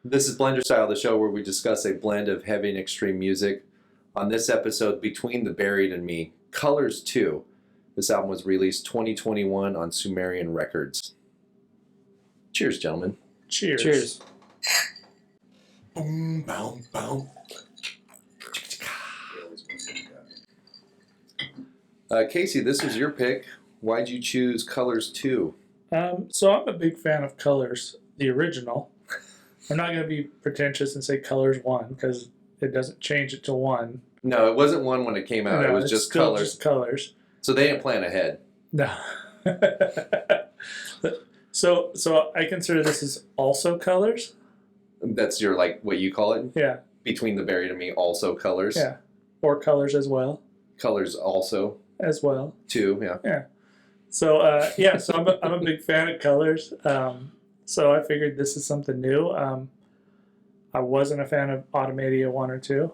This is Blenderstyle, the show where we discuss a blend of heavy and extreme music. On this episode, Between the Buried and Me, Colors 2. This album was released 2021 on Sumerian Records. Cheers, gentlemen. Cheers. Cheers. Boom, boom, boom. Casey, this was your pick. Why'd you choose Colors 2? So I'm a big fan of Colors, the original. I'm not going to be pretentious and say Colors 1 because it doesn't change it to 1. No, it wasn't 1 when it came out. No, it was it's just still Colors. Just Colors. So they didn't plan ahead. No. So I consider this as also Colors. That's your, like, what you call it? Yeah. Between the Buried and Me, also Colors. Yeah. Or Colors as well. Colors also. As well. 2, yeah. Yeah. So so I'm a big fan of Colors. So I figured this is something new. I wasn't a fan of Automatia 1 or 2.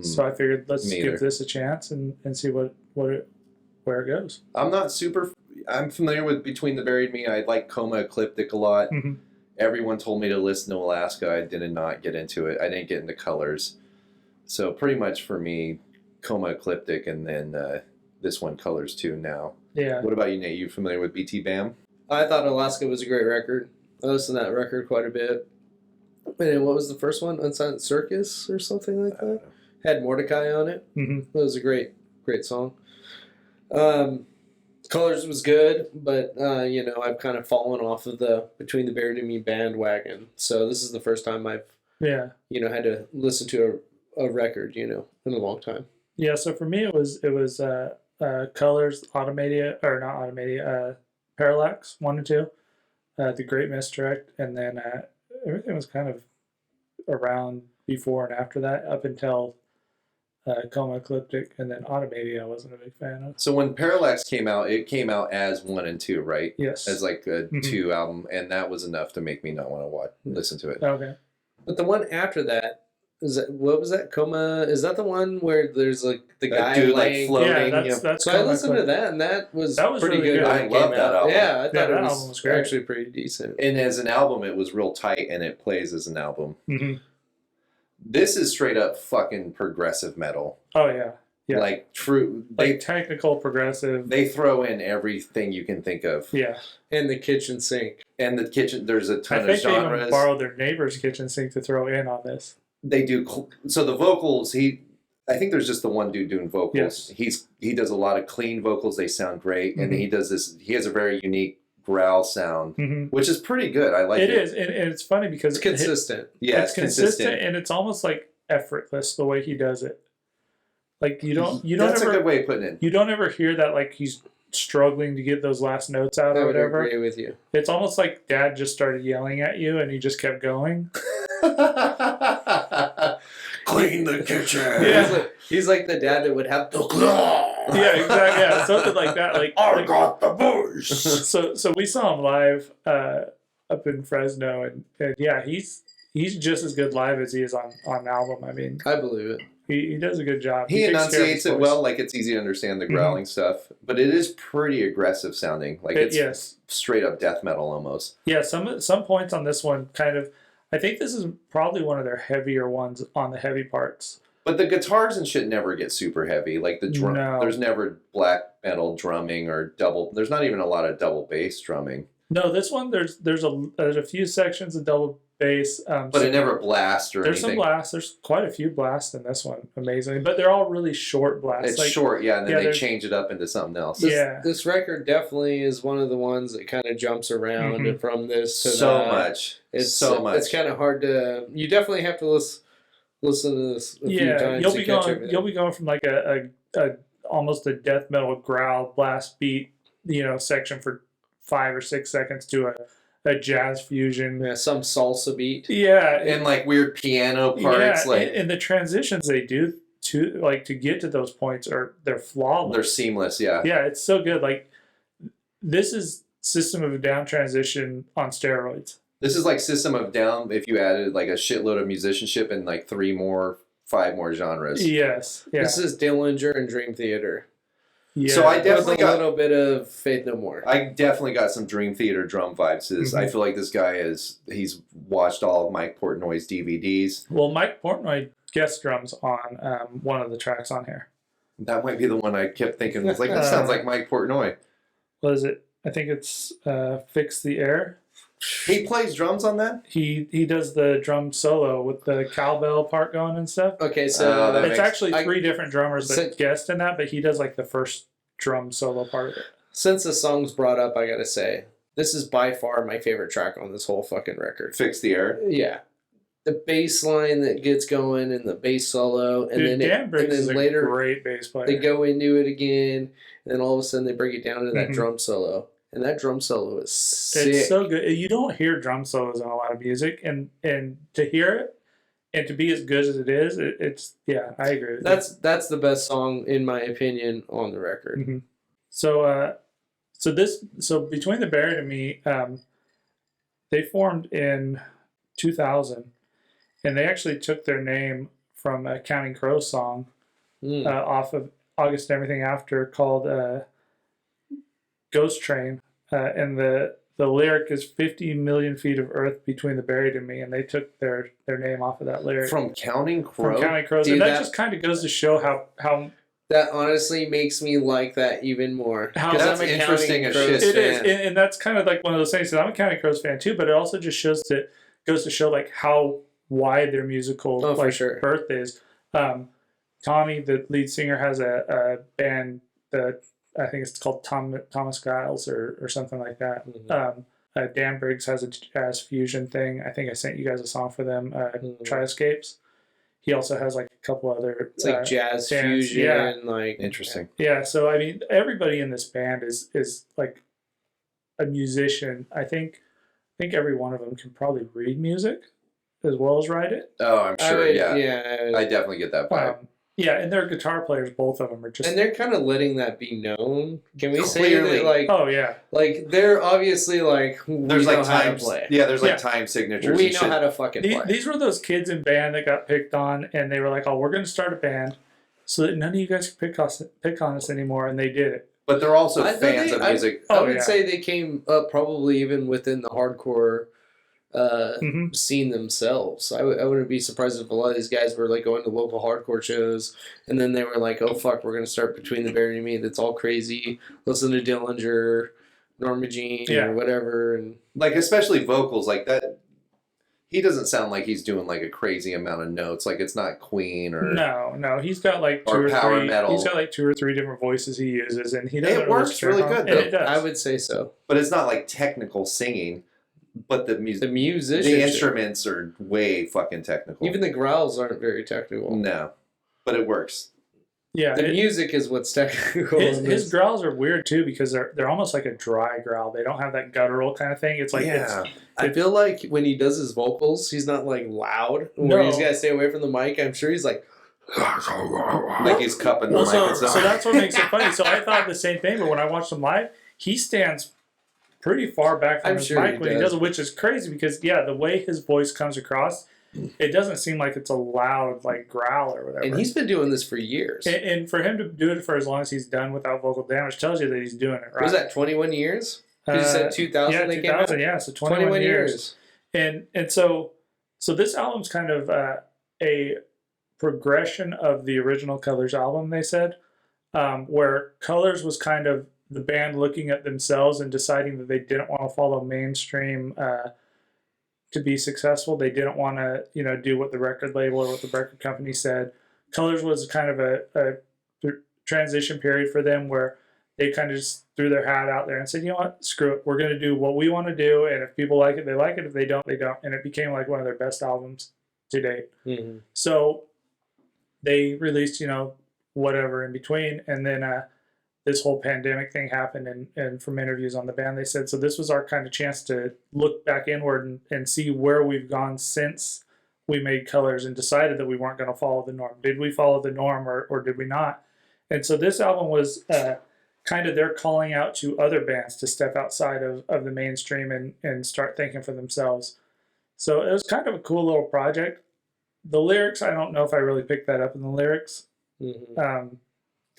So I figured let's give this a chance and see where it goes. I'm familiar with Between the Buried and Me. I like Coma Ecliptic a lot. Mm-hmm. Everyone told me to listen to Alaska. I did not get into it. I didn't get into Colors. So pretty much for me, Coma Ecliptic and then this one, Colors 2 now. Yeah. What about you, Nate? You familiar with BT Bam? I thought Alaska was a great record. I listened to that record quite a bit. And what was the first one? Unsigned Circus or something like that? Had Mordecai on it. Mm-hmm. It was a great song. Colors was good, but I've kind of fallen off of the Between the Buried and Me bandwagon. So this is the first time I've had to listen to a record, in a long time. Yeah, so for me it was Colors, Automatia, or not Automatia, Parallax 1 and 2, The Great Misdirect, and then everything was kind of around before and after that, up until Coma Ecliptic, and then Automatia I wasn't a big fan of. So when Parallax came out, it came out as 1 and 2, right? Yes. As like a 2 album, and that was enough to make me not want to listen to it. Okay. But the one after that, what was that? Coma? Is that the one where there's like the guy dude laying? floating? Yeah, that's so I listened to that, and that was pretty really good. good. I love that album. Yeah, I thought that it album was great. actually pretty decent. And as an album, it was real tight, and it plays as an album. Mm-hmm. This is straight up fucking progressive metal. Oh yeah. Yeah. Like true, technical progressive. They throw in everything you can think of. Yeah. And the kitchen sink. And the kitchen, there's a ton of I think they genres. even borrowed their neighbor's kitchen sink to throw in on this. They do. So the vocals, I think there's just the one dude doing vocals. Yes. He does a lot of clean vocals. They sound great. And he does this, he has a very unique growl sound, which is pretty good. I like it. It is. And it's funny because it's consistent. It's consistent. And it's almost like effortless the way he does it. Like you don't That's ever, a good way of putting it. You don't ever hear that like he's struggling to get those last notes out or whatever. I would agree with you. It's almost like Dad just started yelling at you and he just kept going. Clean the kitchen. Yeah. He's like the dad that would have the Yeah, exactly. Yeah, something like that. Like I got the bush. So we saw him live up in Fresno, and yeah, he's just as good live as he is on album. I mean, I believe it. He does a good job. He takes care of enunciates his it voice. well. Like it's easy to understand the growling stuff, but it is pretty aggressive sounding. Like it's straight up death metal almost. Yeah, some points on this one kind of. I think this is probably one of their heavier ones on the heavy parts. But the guitars and shit never get super heavy. Like the drum, there's never black metal drumming or double. There's not even a lot of double bass drumming. No, this one there's a few sections of double bass, but it never blasts or there's anything. Some blasts. There's quite a few blasts in this one, amazingly, but they're all really short blasts. It's short, yeah, and then they change it up into something else. This record definitely is one of the ones that kind of jumps around from this to that. It's so much. It's kind of hard to. You definitely have to listen to this a few times. You'll be going from like a almost a death metal growl blast beat, section for 5 or 6 seconds to a jazz fusion. Yeah, some salsa beat. Yeah. And like weird piano parts. Yeah, and the transitions they do to get to those points they're flawless. They're seamless, yeah. Yeah, it's so good. Like this is System of a Down transition on steroids. This is like System of Down if you added like a shitload of musicianship and like 5 more genres. Yes. Yeah. This is Dillinger and Dream Theater. Yeah. So I definitely with a got little bit of Faith No More. I definitely got some Dream Theater drum vibes to this. I feel like this guy he's watched all of Mike Portnoy's DVDs. Well, Mike Portnoy guest drums on one of the tracks on here. That might be the one I kept thinking was like, that sounds like Mike Portnoy. What is it? I think it's Fix the Air. He plays drums on that? He does the drum solo with the cowbell part going and stuff. Okay, so that It's makes- actually three different drummers that Since- guest in that, but he does like the first drum solo part of it. since the song's brought up, I gotta say, this is by far my favorite track on this whole fucking record. Fix the Air. Yeah. The bass line that gets going and the bass solo, and Dude, Dan then Briggs is a later great bass player. they go into it again, and then all of a sudden they break it down to that Mhm. drum solo, and that drum solo is sick. It's so good. You don't hear drum solos in a lot of music, and to hear it and to be as good as it is, it's yeah, I agree. With That's the best song in my opinion on the record. you. So between the Buried and Me, they formed in 2000, and they actually took their name from a Counting Crows song off of August and Everything After called Ghost Train, and the lyric is 50 million feet of earth between the buried and me, and they took their name off of that lyric From Counting Crows? from Counting Crows. Dude, And that that- just kind of goes to show how That honestly makes me like that even more. How- 'Cause That's I'm a interesting Counting as Crows shit. it is, fan. and that's kind of like one of those things. And I'm a Counting Crows fan too, but it also just goes to show like how wide their musical Oh, for like sure. birth is. Tommy, the lead singer, has a band that I think it's called Thomas Giles or something like that. Mhm. Dan Briggs has a jazz fusion thing. I think I sent you guys a song for them, Triescapes. He also has like a couple other. It's like jazz bands. fusion, Yeah. like Interesting. Yeah, so I mean, everybody in this band is like a musician. I think every one of them can probably read music as well as write it. Oh, I'm sure, yeah. yeah. I definitely get that vibe. Yeah, and they're guitar players. Both of them are just. And they're kind of letting that be known. Can we say Clearly. that, like, Oh yeah, like they're obviously like There's we like know how to time, play. yeah. There's like Yeah. time signatures. We and know shit. how to fucking play. these were those kids in band that got picked on, and they were like, "Oh, we're going to start a band, so that none of you guys can pick on us anymore," and they did it. But they're also I thought fans they- of music. I Oh, would yeah. say they came up probably even within the hardcore Mhm. scene themselves. I wouldn't be surprised if a lot of these guys were like going to local hardcore shows, and then they were like, "Oh fuck, we're gonna start Between the Buried and Me. That's all crazy. Listen to Dillinger, Norma Jean, Yeah. or whatever." And Like, especially vocals like that. He doesn't sound like he's doing like a crazy amount of notes. Like, it's not Queen or. No, he's got like Or power metal. He's got like 2 or 3 different voices he uses, and he doesn't. It works scare really him. good, And though. it does. I would say so. But it's not like technical singing. But the The music. musician, The instruments are way fucking technical. even the growls aren't very technical. No. But it works. Yeah, The music is what's technical. his in this. growls are weird too because they're almost like a dry growl. They don't have that guttural kind of thing. It's like yeah. I feel like when he does his vocals, he's not like loud. Where No. he's got to stay away from the mic. I'm sure he's like, Like he's cupping the Well, mic so, and stuff. so that's what makes it funny. So I thought the same thing, but when I watched him live, he stands pretty far back from I'm his sure mic he when he does. does it, which is crazy because yeah, the way his voice comes across, it doesn't seem like it's a loud like growl or whatever. and he's been doing this for years. and for him to do it for as long as he's done without vocal damage tells you that he's doing it right. Was that 21 years? You said 2000 Yeah, they came out? 2000. Yeah, so 21 years. And so this album's kind of a progression of the original Colors album. They said, where Colors was kind of the band looking at themselves and deciding that they didn't want to follow mainstream to be successful. They didn't want to do what the record label or what the record company said. Colors was kind of a transition period for them where they kind of just threw their hat out there and said, you know what, screw it. We're going to do what we want to do. And if people like it, they like it. If they don't, they don't. And it became like one of their best albums to date. Mm-hmm. So they released, whatever in between. And then this whole pandemic thing happened. And from interviews on the band, they said, so this was our kind of chance to look back inward and see where we've gone since we made Colors and decided that we weren't going to follow the norm. Did we follow the norm or did we not? And so this album was kind of their calling out to other bands to step outside of the mainstream and start thinking for themselves. So it was kind of a cool little project. The lyrics, I don't know if I really picked that up in the lyrics. Mm-hmm.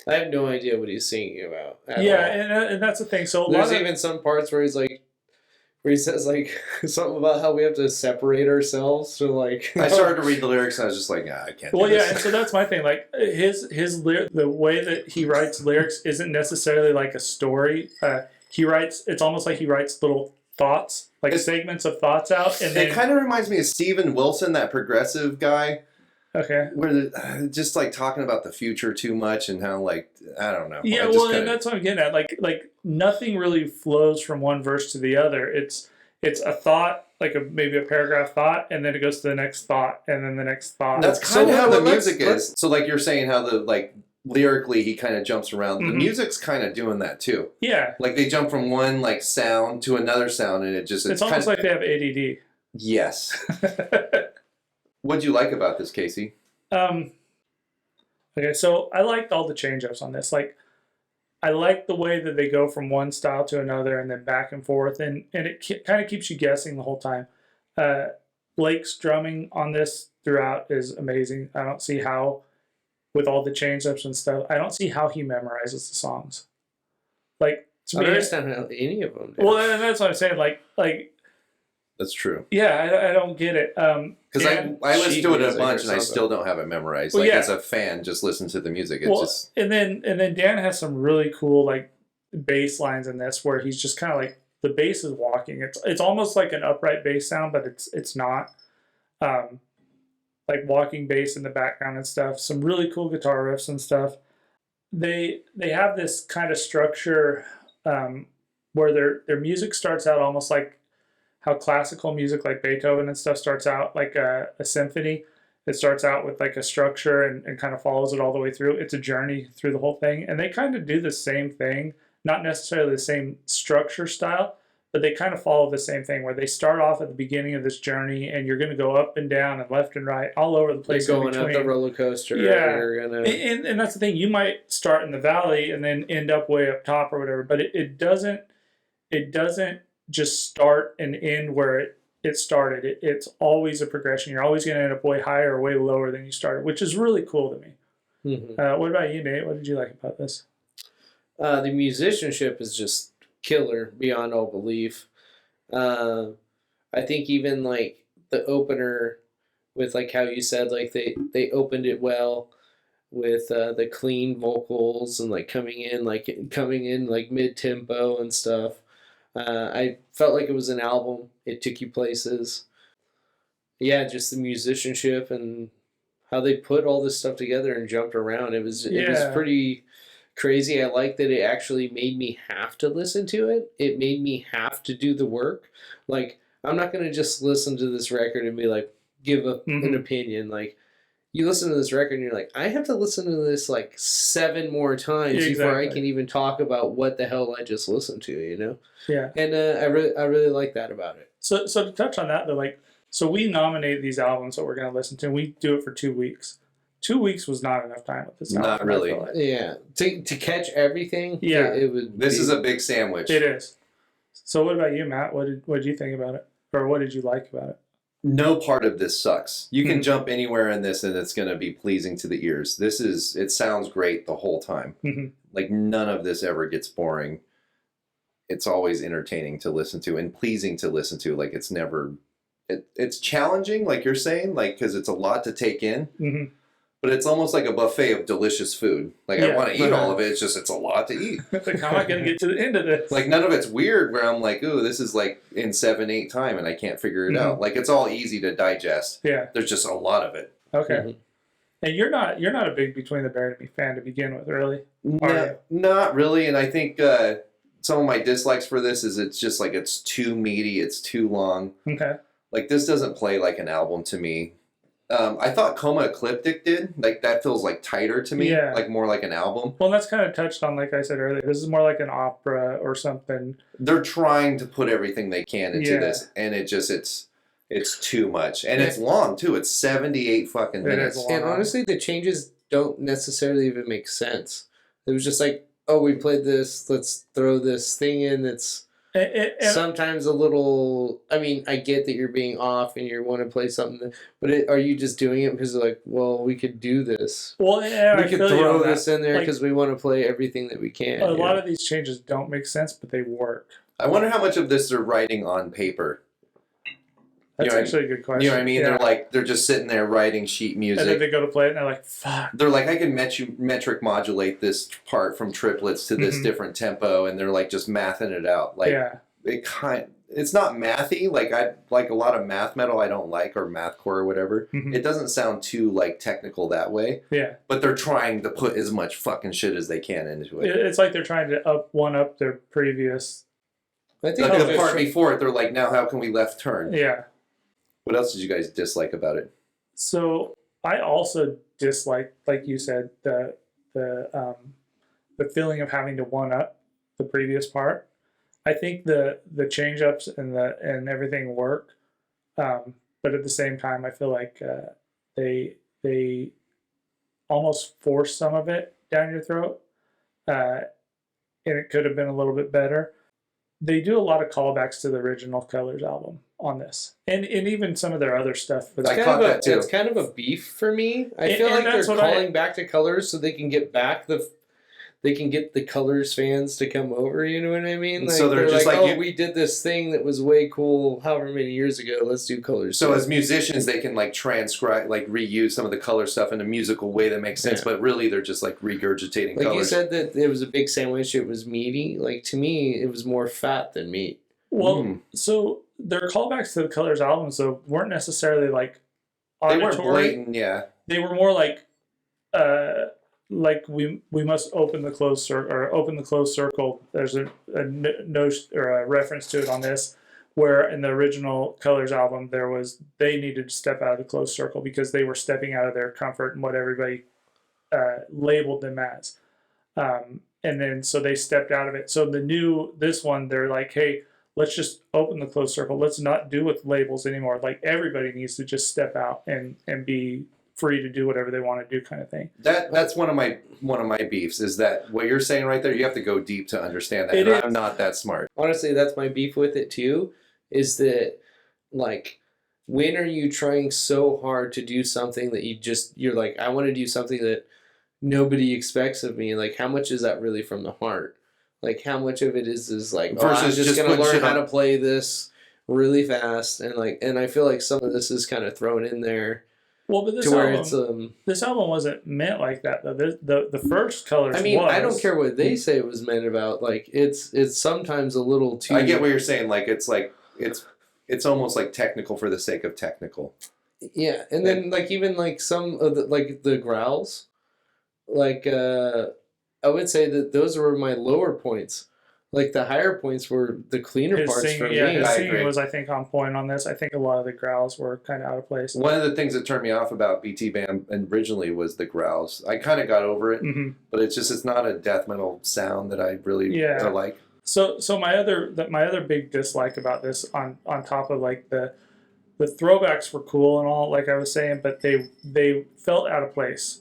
I have no idea what he's singing about at Yeah, all. and that's the thing. So There's even some parts where he's like, where he says like something about how we have to separate ourselves. So like, I started to read the lyrics and I was just like, nah, I can't. well, do yeah, this. and so that's my thing. Like the way that he writes lyrics isn't necessarily like a story. He writes. It's almost like he writes little thoughts, like segments of thoughts out, and then It kind of reminds me of Steven Wilson, that progressive guy, okay. where just like talking about the future too much and how like I don't know. Yeah, well, and that's what I'm getting at. Like nothing really flows from one verse to the other. It's a thought, like maybe a paragraph thought, and then it goes to the next thought, and then the next thought. That's kind of how the music is. So like you're saying how the like lyrically he kind of jumps around. Mm-hmm. The music's kind of doing that too. Yeah, like they jump from one like sound to another sound, and it's almost like they have ADD. Yes. What'd you like about this, Casey? Okay, so I liked all the change-ups on this. Like, I like the way that they go from one style to another and then back and forth, and it kind of keeps you guessing the whole time. Blake's drumming on this throughout is amazing. I don't see how, with all the change-ups and stuff, I don't see how he memorizes the songs. Like, to me, I don't understand how any of them do. Well, and that's what I'm saying. Like that's true. Yeah, I don't get it. Because I listened to it a bunch and I still don't have it memorized. Well, like as a fan, just listen to the music. It's just and then Dan has some really cool like bass lines in this where he's just kind of like the bass is walking. It's almost like an upright bass sound, but it's not. Like walking bass in the background and stuff. Some really cool guitar riffs and stuff. They have this kind of structure where their music starts out almost like how classical music like Beethoven and stuff starts out like a symphony. It starts out with like a structure and kind of follows it all the way through. It's a journey through the whole thing. And they kind of do the same thing, not necessarily the same structure style, but they kind of follow the same thing where they start off at the beginning of this journey and you're going to go up and down and left and right all over the place. You're going up the roller coaster. Yeah. You're gonna... and that's the thing. You might start in the valley and then end up way up top or whatever, but it doesn't just start and end where it started. It's always a progression. You're always going to end up way higher or way lower than you started, which is really cool to me. Mm-hmm. What about you, Nate? What did you like about this? The musicianship is just killer beyond all belief. I think even like the opener with like how you said like they opened it well with the clean vocals and like coming in like mid tempo and stuff. I felt like it was an album. It took you places. Yeah, just the musicianship and how they put all this stuff together and jumped around. It was pretty crazy. I like that it actually made me have to listen to it. It made me have to do the work. Like, I'm not going to just listen to this record and be like, give an opinion. Like, you listen to this record and you're like, I have to listen to this like 7 more times before I can even talk about what the hell I just listened to, you know? Yeah. And I really like that about it. So to touch on that, though, like, so we nominate these albums that we're going to listen to, and we do it for 2 weeks. 2 weeks was not enough time with this album. Not really. Like. Yeah. To catch everything, yeah. This is a big sandwich. It is. So what about you, Matt? What did you think about it? Or what did you like about it? No part of this sucks. You can jump anywhere in this and it's going to be pleasing to the ears. It sounds great the whole time. Mm-hmm. Like none of this ever gets boring. It's always entertaining to listen to and pleasing to listen to. Like it's never, it's challenging, like you're saying, like, cause it's a lot to take in, but it's almost like a buffet of delicious food. Like I want to eat all of it. It's a lot to eat. Like how am I going to get to the end of this? Like none of it's weird where I'm like, ooh, this is like in 7-8 time and I can't figure it out. Like it's all easy to digest. Yeah. There's just a lot of it. Okay. And you're not a big Between the Buried and Me fan to begin with, really? No, not really. And I think some of my dislikes for this is it's just like it's too meaty, it's too long. Okay. Like this doesn't play like an album to me. I thought Coma Ecliptic did. Like that feels like tighter to me. Yeah. Like more like an album. Well, that's kind of touched on, like I said earlier. This is more like an opera or something. They're trying to put everything they can into this, and it's too much, and it's long too. It's 78 fucking minutes. And honestly, the changes don't necessarily even make sense. It was just like, oh, we played this. Let's throw this thing in. That's Sometimes a little. I mean, I get that you're being off and you want to play something, but are you just doing it because like, well, we could do this. Well, we could throw this in there because we want to play everything that we can. A lot of these changes don't make sense, but they work. I wonder how much of this they're writing on paper. That's actually a good question. You know what I mean? Yeah. They're just sitting there writing sheet music. And then they go to play it and they're like, fuck. They're like, I can metric modulate this part from triplets to this different tempo, and they're like just mathing it out. Like it's not mathy. Like I like a lot of math metal I don't like, or mathcore or whatever. It doesn't sound too like technical that way. Yeah. But they're trying to put as much fucking shit as they can into it. It's like they're trying to one up their previous. I think the part before it, they're like, now how can we left turn? Yeah. What else did you guys dislike about it? So I also dislike, like you said, the feeling of having to one up the previous part. I think the change ups and everything work, but at the same time, I feel like they almost force some of it down your throat, and it could have been a little bit better. They do a lot of callbacks to the original Colors album on this, and even some of their other stuff. But it's kind of a beef for me. I feel like they're calling back to Colors so they can get back they can get the Colors fans to come over. You know what I mean? Like, so they're just like, oh, we did this thing that was way cool, however many years ago. Let's do Colors. So as musicians, they can like transcribe, like reuse some of the color stuff in a musical way that makes sense. But really, they're just like regurgitating. Like colors. You said that it was a big sandwich. It was meaty. Like to me, it was more fat than meat. Well, so their callbacks to the Colors album, so weren't necessarily like auditory. They weren't blatant, yeah. They were more like we must open the closed circle, or open the closed circle. There's a note or a reference to it on this, where in the original Colors album they needed to step out of the closed circle because they were stepping out of their comfort and what everybody labeled them as, and then so they stepped out of it. So this one, they're like, hey, let's just open the closed circle. Let's not do with labels anymore. Like everybody needs to just step out and be free to do whatever they want to do, kind of thing. That's one of my beefs, is that what you're saying right there. You have to go deep to understand that. I'm not that smart. Honestly, that's my beef with it too. Is that like, when are you trying so hard to do something that you're like, I want to do something that nobody expects of me? Like, how much is that really from the heart? Like, how much of it is like, I'm just going to learn how to play this really fast, and I feel like some of this is kind of thrown in there. Well, but this album wasn't meant like that though. The first Colors. I mean, I don't care what they say it was meant about. Like, it's sometimes a little too. I get what you're saying. Like it's almost like technical for the sake of technical. Yeah, and then like even like some of the growls, like I would say that those were my lower points. Like the higher points were the cleaner parts for me. His singing was, I think, on point on this. I think a lot of the growls were kind of out of place. One of the things that turned me off about BT Bam originally was the growls. I kind of got over it, but it's not a death metal sound that I really like. So my other big dislike about this, on top of like the throwbacks were cool and all, like I was saying, but they felt out of place.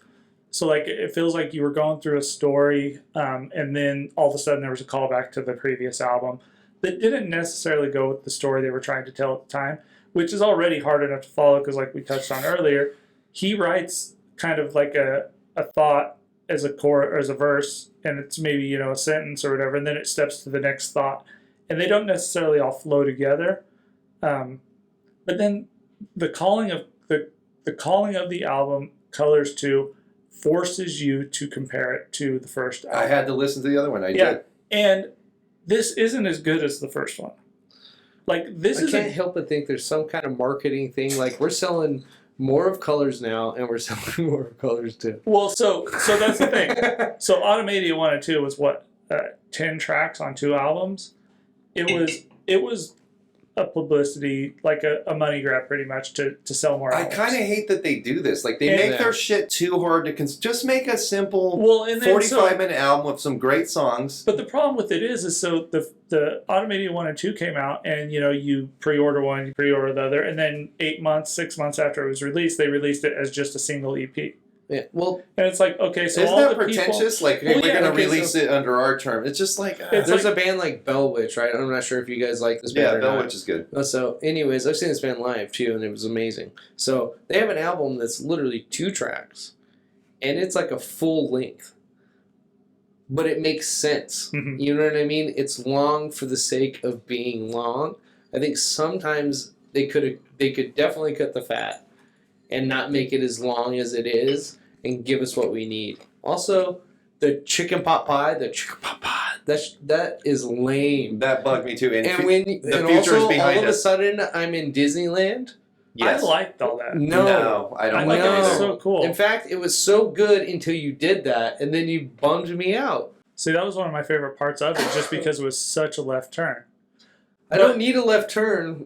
So like it feels like you were going through a story, and then all of a sudden there was a callback to the previous album that didn't necessarily go with the story they were trying to tell at the time, which is already hard enough to follow because, like we touched on earlier, he writes kind of like a thought as a core or as a verse, and it's maybe a sentence or whatever, and then it steps to the next thought, and they don't necessarily all flow together. But then the calling of the album Colors 2 forces you to compare it to the first album. I had to listen to the other one. I did. And this isn't as good as the first one. Like I can't help but think there's some kind of marketing thing. Like, we're selling more of Colors now, and we're selling more of Colors 2. Well, so that's the thing. So Automadia 1 and 2 was 10 tracks on 2 albums. It was a publicity, like a money grab pretty much to sell more albums. I kind of hate that they do this. Like, they make their shit too hard to just make a simple 45-minute album with some great songs. But the problem with it is so the Automadia 1 and 2 came out, and you pre-order one, you pre-order the other, and then 6 months after it was released, they released it as just a single EP. Yeah. Well, And it's like, okay, so Isn't all that the pretentious? people, Like, hey, we're going to okay, release it under our term. It's just like... there's a band like Bellwitch, right? I'm not sure if you guys like this band or not. Bellwitch is good. So, anyways, I've seen this band live, too, and it was amazing. So, they have an album that's literally 2 tracks, and it's like a full length. But it makes sense. Mhm. You know what I mean? It's long for the sake of being long. I think sometimes they could definitely cut the fat and not make it as long as it is and give us what we need. Also, the chicken pot pie, that is lame. That bugged me too. And future is behind all of a us. sudden, I'm in Disneyland. Yes. I liked all that. No, I don't I like like it it. It's either. so cool. In fact, it was so good until you did that, and then you bummed me out. See, that was one of my favorite parts of it, just because it was such a left turn. I don't need a left turn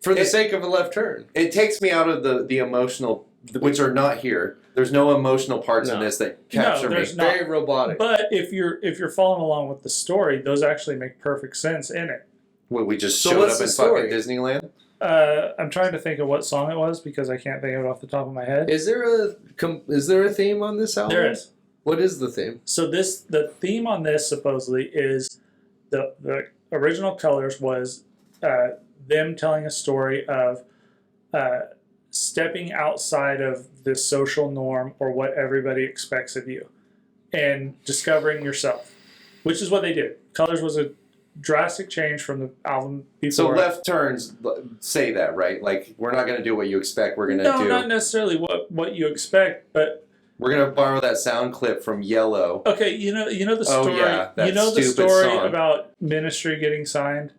for the sake of a left turn. It takes me out of the emotional, which are not here. There's no emotional parts in this that capture me. there's not. Very robotic. But if you're following along with the story, those actually make perfect sense in it. What, we just So showed what's up the in story? fucking Disneyland? I'm trying to think of what song it was because I can't think of it off the top of my head. Is there a theme on this album? There is. What is the theme? So the theme on this supposedly is the original Colors was them telling a story of stepping outside of the social norm or what everybody expects of you and discovering yourself, which is what they did. Colors was a drastic change from the album before. So left turns say that, right? Like, we're not going to do what you expect. We're going to No, do... not necessarily what you expect, but We're going to borrow that sound clip from Yellow. okay, you know the Oh, story. yeah, that you know the stupid story song. about Ministry getting signed.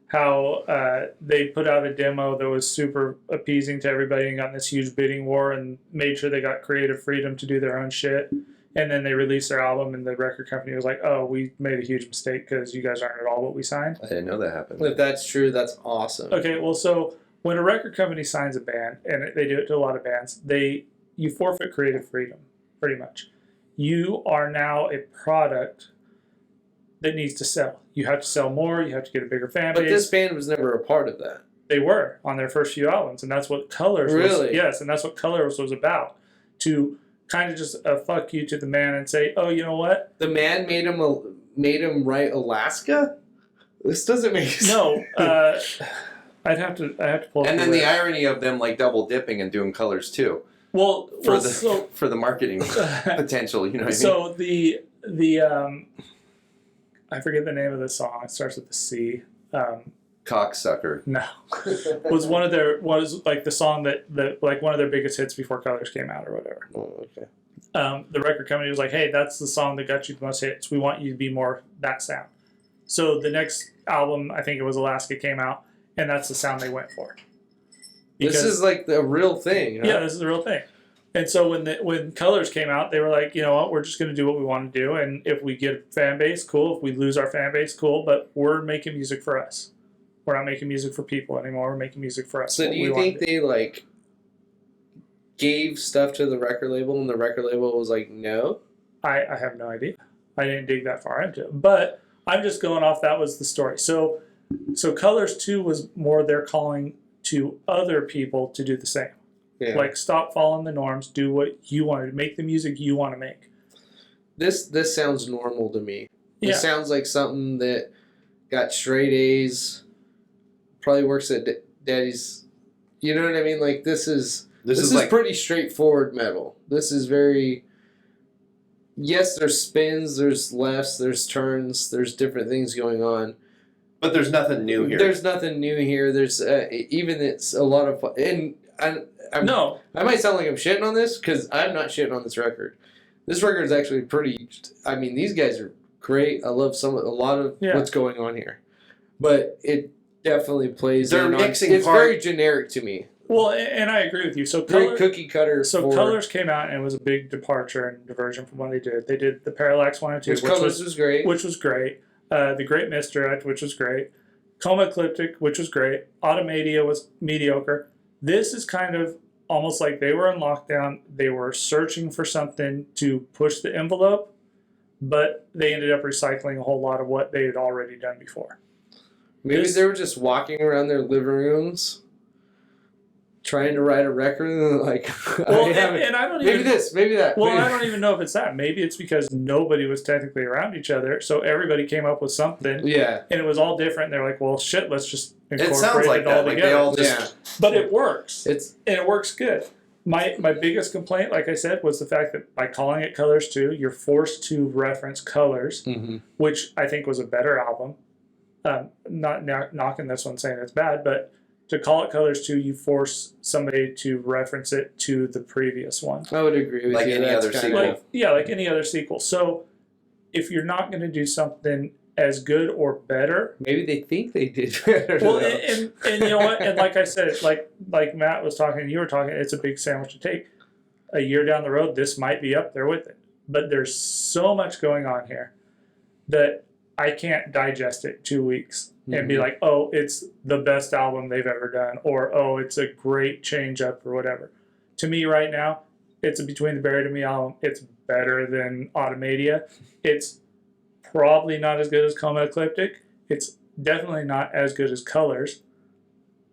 How they put out a demo that was super appeasing to everybody and got in this huge bidding war and made sure they got creative freedom to do their own shit. And then they released their album and the record company was like, "Oh, we made a huge mistake because you guys aren't at all what we signed." I didn't know that happened. If that's true, that's awesome. Okay, well, so when a record company signs a band, and they do it to a lot of bands, you forfeit creative freedom, pretty much. You are now a product that needs to sell. You have to sell more. You have to get a bigger fan base. But this band was never a part of that. They were on their first few albums, and that's what Colors was. Really? Yes, and that's what Colors was about. To kind of just fuck you to the man and say, "Oh, you know what? The man made him write Alaska? This doesn't make sense. No, I have to pull up And then the the irony of them like double dipping and doing Colors too for the marketing potential. You know what I mean? So the I forget the name of the song. It starts with the C. Cocksucker. No, was like the song that like one of their biggest hits before Colors came out or whatever. Oh, okay. The record company was like, "Hey, that's the song that got you the most hits. We want you to be more that sound." So the next album, I think it was Alaska, came out, and that's the sound they went for. This is like the real thing. Huh? Yeah, this is the real thing. And so when Colors came out, they were like, you know what, we're just going to do what we want to do, and if we get a fan base, cool. If we lose our fan base, cool. But we're making music for us. We're not making music for people anymore. We're making music for us. So do you think they like gave stuff to the record label, and the record label was like, no? I have no idea. I didn't dig that far into it, but I'm just going off. That was the story. So Colors 2 was more their calling to other people to do the same. Yeah. Like, stop following the norms. Do what you want to make. The music you want to make. This sounds normal to me. Yeah. It sounds like something that got straight A's. Probably works at Daddy's. You know what I mean? Like this is like pretty straightforward metal. This is very. Yes, there's spins, there's lefts, there's turns, there's different things going on. But there's nothing new here. There's nothing new here. There's even it's a lot of and I might sound like I'm shitting on this because I'm not shitting on this record. This record is actually pretty. I mean, these guys are great. I love a lot of what's going on here, but it definitely plays. They're mixing. It's very generic to me. Well, and I agree with you. So very cookie cutter. So Colors came out and it was a big departure and diversion from what they did. They did the Parallax 1 and 2, which Colors was great. Which was great. The Great Misdirect, which was great. Coma Ecliptic, which was great. Automatia was mediocre. This is kind of almost like they were in lockdown. They were searching for something to push the envelope, but they ended up recycling a whole lot of what they had already done before. Maybe they were just walking around their living rooms trying to write a record and like Well, and I don't maybe even this, maybe that. well, maybe. I don't even know if it's that. Maybe it's because nobody was technically around each other, so everybody came up with something, Yeah, and it was all different. And they're like, "Well, shit, let's just incorporate It sounds like it all that. Like together." they all just. yeah. But it works, It's and it works good. My biggest complaint, like I said, was the fact that by calling it Colors 2, you're forced to reference Colors, which I think was a better album. Not knocking this one saying it's bad, but to call it Colors 2, you force somebody to reference it to the previous one. I would agree with Like you. any That's other kind sequel. of- Like any other sequel. So if you're not going to do something as good or better, maybe they think they did better. well, though. and you know what? And like I said, like Matt was talking, and you were talking, it's a big sandwich to take. A year down the road, this might be up there with it. But there's so much going on here that I can't digest it 2 weeks and be like, oh, it's the best album they've ever done, or oh, it's a great change up or whatever. To me right now, it's a Between the Buried and Me album. It's better than Automatia. It's probably not as good as Coma Ecliptic. It's definitely not as good as Colors,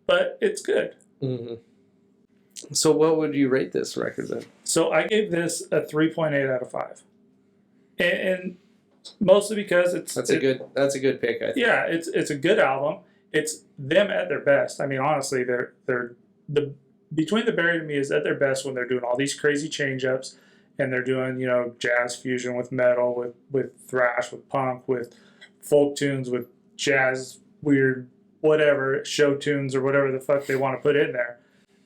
but it's good. So what would you rate this record then? So I gave this a 3.8 out of 5. And mostly because That's a good pick, I think. Yeah, it's a good album. It's them at their best. I mean, honestly, they're the Between the Buried and Me is at their best when they're doing all these crazy change ups and they're doing, you know, jazz fusion with metal, with thrash, with punk, with folk tunes, with jazz, weird whatever, show tunes or whatever the fuck they want to put in there.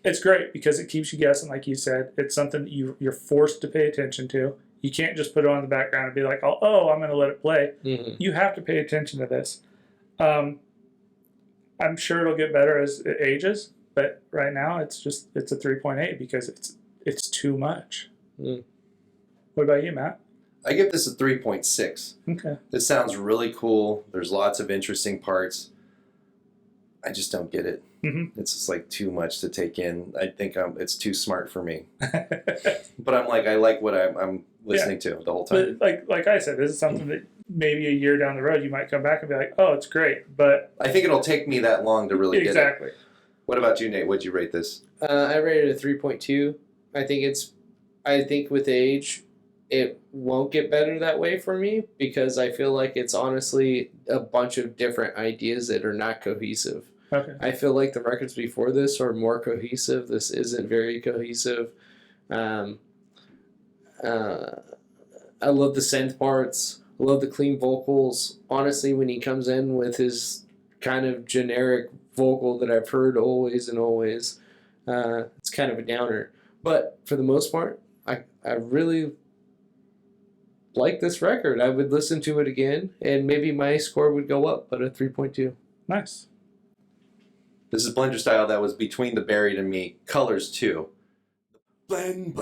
It's great because it keeps you guessing, like you said. It's something that you're forced to pay attention to. You can't just put it on the background and be like, oh, I'm going to let it play. You have to pay attention to this. I'm sure it'll get better as it ages, but right now it's a 3.8 because it's too much. What about you, Matt? I give this a 3.6. Okay. This sounds really cool. There's lots of interesting parts. I just don't get it. It's just like too much to take in. I think it's too smart for me. But I like what I'm listening to the whole time. But like I said, this is something that maybe a year down the road you might come back and be like, oh, it's great. But I think it'll take me that long to really get it. Exactly. What about you, Nate? What'd you rate this? I rated it a 3.2. I think with age, it won't get better that way for me because I feel like it's honestly a bunch of different ideas that are not cohesive. Okay. I feel like the records before this are more cohesive. This isn't very cohesive. I love the synth parts. I love the clean vocals. Honestly, when he comes in with his kind of generic vocal that I've heard always and always, it's kind of a downer. But for the most part, I really like this record. I would listen to it again, and maybe my score would go up, but a 3.2. Nice. This is Blenderstyle. That was Between the Buried and Me. Colors 2. Blend.